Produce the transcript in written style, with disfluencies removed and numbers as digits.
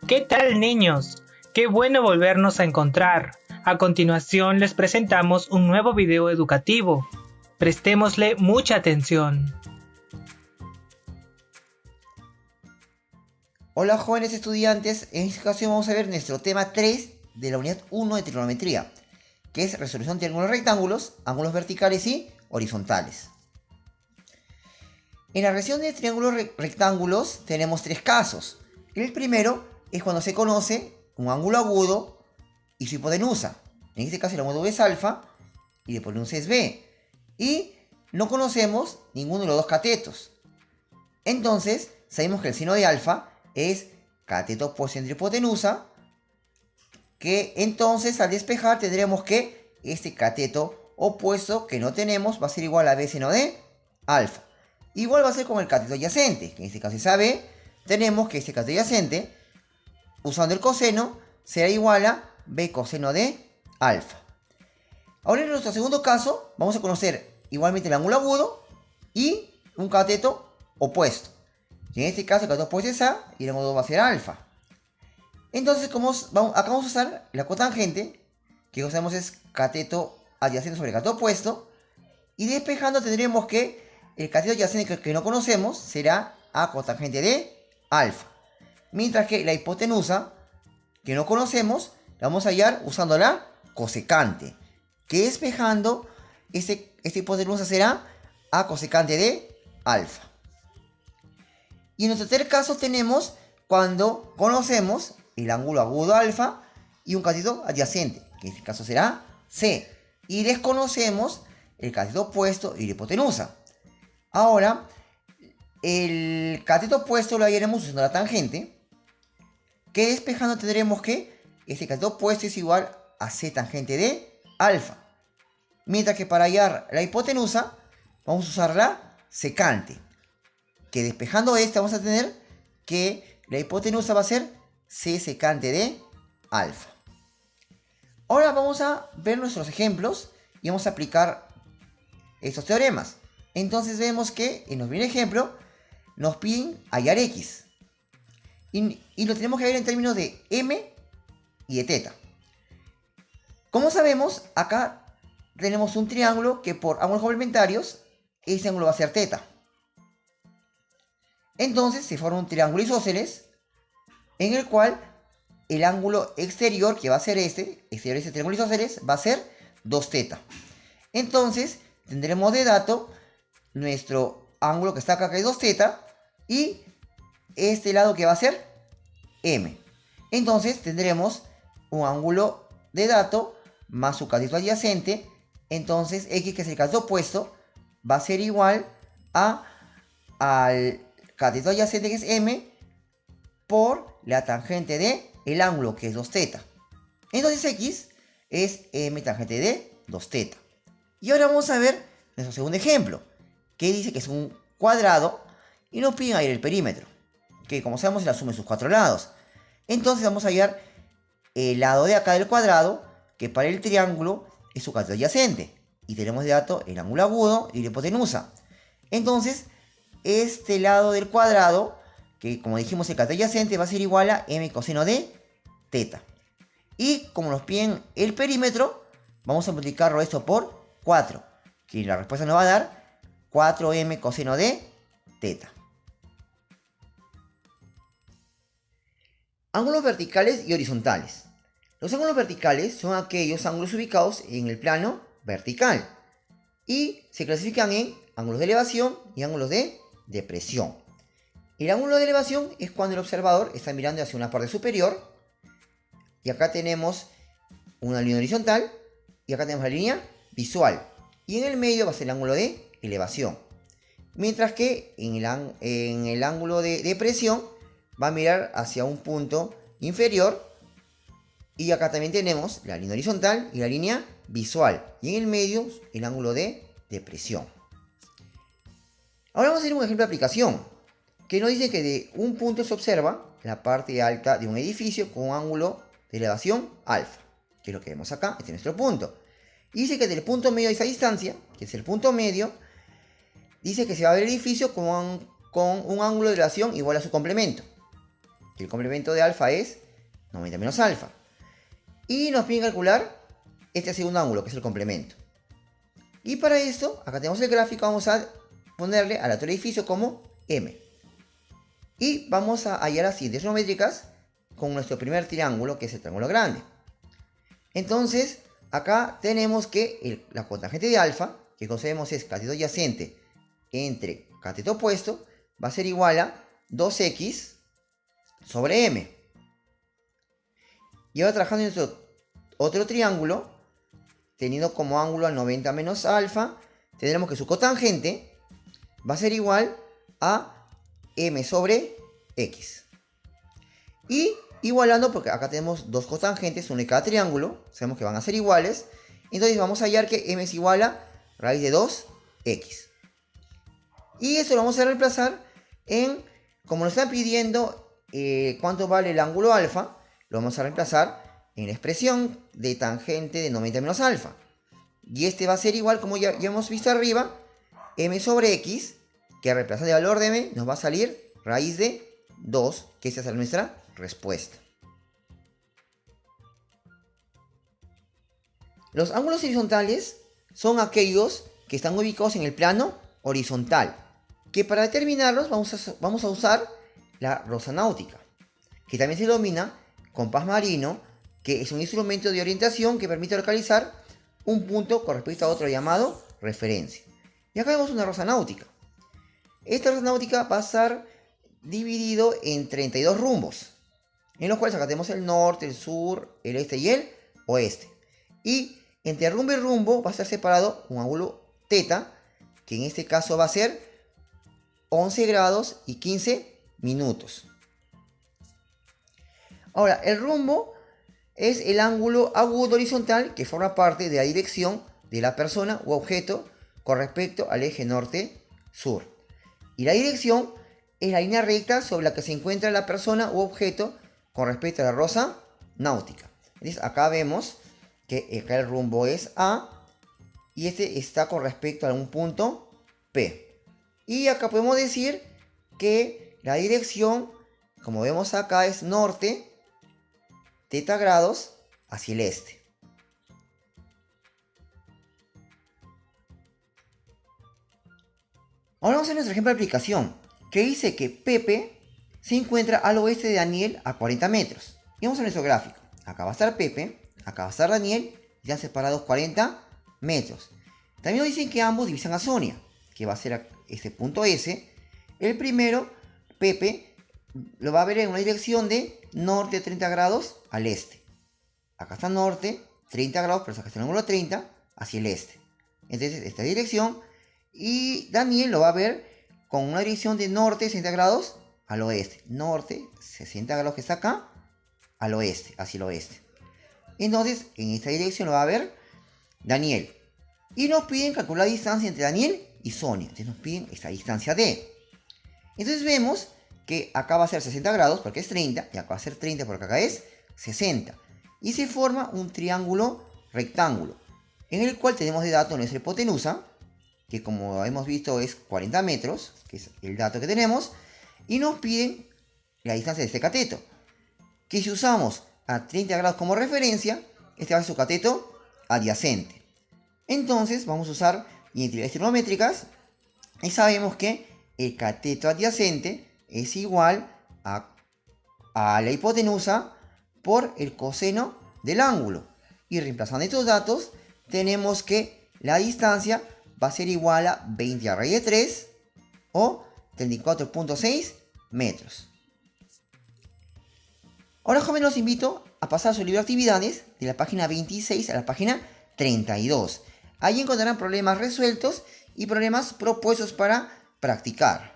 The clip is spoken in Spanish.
¿Qué tal, niños? Qué bueno volvernos a encontrar. A continuación les presentamos un nuevo video educativo. Prestémosle mucha atención. Hola jóvenes estudiantes, en esta ocasión vamos a ver nuestro tema 3 de la unidad 1 de trigonometría, que es resolución de triángulos rectángulos, ángulos verticales y horizontales. En la resolución de triángulos rectángulos tenemos tres casos. El primero es cuando se conoce un ángulo agudo y su hipotenusa. En este caso el ángulo es alfa y la hipotenusa es b. Y no conocemos ninguno de los dos catetos. Entonces sabemos que el seno de alfa es cateto opuesto entre hipotenusa, que entonces al despejar tendremos que este cateto opuesto que no tenemos va a ser igual a b seno de alfa. Igual va a ser con el cateto adyacente, que en este caso es AB. Tenemos que este cateto adyacente, usando el coseno, será igual a b coseno de alfa. Ahora en nuestro segundo caso vamos a conocer igualmente el ángulo agudo y un cateto opuesto. Y en este caso el cateto opuesto es A y el ángulo va a ser alfa. Entonces acá vamos a usar la cotangente, que usamos es cateto adyacente sobre cateto opuesto. Y despejando tendremos que el cateto adyacente que no conocemos será A cotangente de alfa. Mientras que la hipotenusa, que no conocemos, la vamos a hallar usando la cosecante. Que despejando, esta hipotenusa será A cosecante de alfa. Y en nuestro tercer caso tenemos cuando conocemos el ángulo agudo alfa y un cateto adyacente, que en este caso será C. Y desconocemos el cateto opuesto y la hipotenusa. Ahora, el cateto opuesto lo hallaremos usando la tangente, que despejando tendremos que este cateto opuesto es igual a C tangente de alfa. Mientras que para hallar la hipotenusa vamos a usar la secante, que despejando esta vamos a tener que la hipotenusa va a ser C secante de alfa. Ahora vamos a ver nuestros ejemplos y vamos a aplicar estos teoremas. Entonces vemos que en el primer ejemplo nos piden hallar x. Y lo tenemos que hallar en términos de m y de teta. Como sabemos, acá tenemos un triángulo que por ángulos complementarios, ese ángulo va a ser teta. Entonces se forma un triángulo isósceles en el cual el ángulo exterior, que va a ser exterior de este triángulo isósceles, va a ser 2 teta. Entonces tendremos de dato nuestro ángulo que está acá, que es 2 teta, y este lado que va a ser m. Entonces tendremos un ángulo de dato más su cateto adyacente. Entonces x, que es el cateto opuesto, va a ser igual al cateto adyacente, que es m, por la tangente de el ángulo, que es 2 teta. Entonces x es m tangente de 2 teta. Y ahora vamos a ver nuestro segundo ejemplo, que dice que es un cuadrado y nos piden hallar el perímetro, que como sabemos es la suma de sus 4 lados. Entonces vamos a hallar el lado de acá del cuadrado, que para el triángulo es su cateto adyacente. Y tenemos de dato el ángulo agudo y la hipotenusa. Entonces, este lado del cuadrado, que como dijimos el cateto adyacente, va a ser igual a m coseno de teta. Y como nos piden el perímetro, vamos a multiplicarlo esto por 4, que la respuesta nos va a dar 4m coseno de teta. Ángulos verticales y horizontales. Los ángulos verticales son aquellos ángulos ubicados en el plano vertical y se clasifican en ángulos de elevación y ángulos de depresión. El ángulo de elevación es cuando el observador está mirando hacia una parte superior, y acá tenemos una línea horizontal y acá tenemos la línea visual, y en el medio va a ser el ángulo de elevación, mientras que en el ángulo de depresión va a mirar hacia un punto inferior, y acá también tenemos la línea horizontal y la línea visual, y en el medio el ángulo de depresión. Ahora vamos a hacer un ejemplo de aplicación, que nos dice que de un punto se observa la parte alta de un edificio con un ángulo de elevación alfa, que es lo que vemos acá, este es nuestro punto. Y dice que del punto medio de esa distancia, que es el punto medio, dice que se va a ver el edificio con un ángulo de elevación igual a su complemento. El complemento de alfa es 90 menos alfa. Y nos piden calcular este segundo ángulo, que es el complemento. Y para esto, acá tenemos el gráfico, vamos a ponerle al altura del edificio como M. Y vamos a hallar las siguientes geométricas con nuestro primer triángulo, que es el triángulo grande. Entonces, acá tenemos que la cotangente de alfa, que conocemos es cateto adyacente entre cateto opuesto, va a ser igual a 2x sobre m. Y ahora trabajando en nuestro otro triángulo, teniendo como ángulo al 90 menos alfa, tendremos que su cotangente va a ser igual a m sobre x. Y igualando, porque acá tenemos dos cotangentes, una de cada triángulo, sabemos que van a ser iguales. Entonces vamos a hallar que m es igual a raíz de 2x. Y eso lo vamos a reemplazar en, como nos están pidiendo cuánto vale el ángulo alfa, lo vamos a reemplazar en la expresión de tangente de 90 menos alfa. Y este va a ser igual, como ya hemos visto arriba, m sobre x, que reemplazando el valor de m nos va a salir raíz de 2, que esa es nuestra respuesta. Los ángulos horizontales son aquellos que están ubicados en el plano horizontal, que para determinarlos vamos a usar la rosa náutica, que también se denomina compás marino, que es un instrumento de orientación que permite localizar un punto con respecto a otro llamado referencia. Y acá vemos una rosa náutica. Esta rosa náutica va a estar dividido en 32 rumbos, en los cuales acá tenemos el norte, el sur, el este y el oeste. Y entre rumbo y rumbo va a estar separado un ángulo teta, que en este caso va a ser 11 grados y 15 minutos. Ahora, el rumbo es el ángulo agudo horizontal que forma parte de la dirección de la persona u objeto con respecto al eje norte-sur. Y la dirección es la línea recta sobre la que se encuentra la persona u objeto con respecto a la rosa náutica. Entonces, acá vemos que acá el rumbo es A y este está con respecto a un punto P. Y acá podemos decir que la dirección, como vemos acá, es norte, teta grados hacia el este. Ahora vamos a nuestro ejemplo de aplicación, que dice que Pepe se encuentra al oeste de Daniel a 40 metros. Y vamos a nuestro gráfico. Acá va a estar Pepe, acá va a estar Daniel, ya separados 40 metros. También nos dicen que ambos divisan a Sonia, que va a ser este punto S. El primero, Pepe, lo va a ver en una dirección de norte 30 grados al este. Acá está norte, 30 grados, pero acá está el ángulo 30 hacia el este. Entonces, esta dirección. Y Daniel lo va a ver con una dirección de norte 60 grados al oeste. Norte 60 grados que está acá, al oeste, hacia el oeste. Entonces, en esta dirección lo va a ver Daniel. Y nos piden calcular la distancia entre Daniel y Sonia. Entonces nos piden esta distancia D. Entonces vemos que acá va a ser 60 grados porque es 30. Y acá va a ser 30 porque acá es 60. Y se forma un triángulo rectángulo, en el cual tenemos de dato nuestra hipotenusa, que como hemos visto es 40 metros, que es el dato que tenemos. Y nos piden la distancia de este cateto, que si usamos a 30 grados como referencia, este va a ser su cateto adyacente. Entonces vamos a usar identidades trigonométricas y sabemos que el cateto adyacente es igual a la hipotenusa por el coseno del ángulo. Y reemplazando estos datos, tenemos que la distancia va a ser igual a 20 a raíz de 3 o 34.6 metros. Ahora, jóvenes, los invito a pasar su libro de actividades de la página 26 a la página 32. Allí encontrarán problemas resueltos y problemas propuestos para practicar.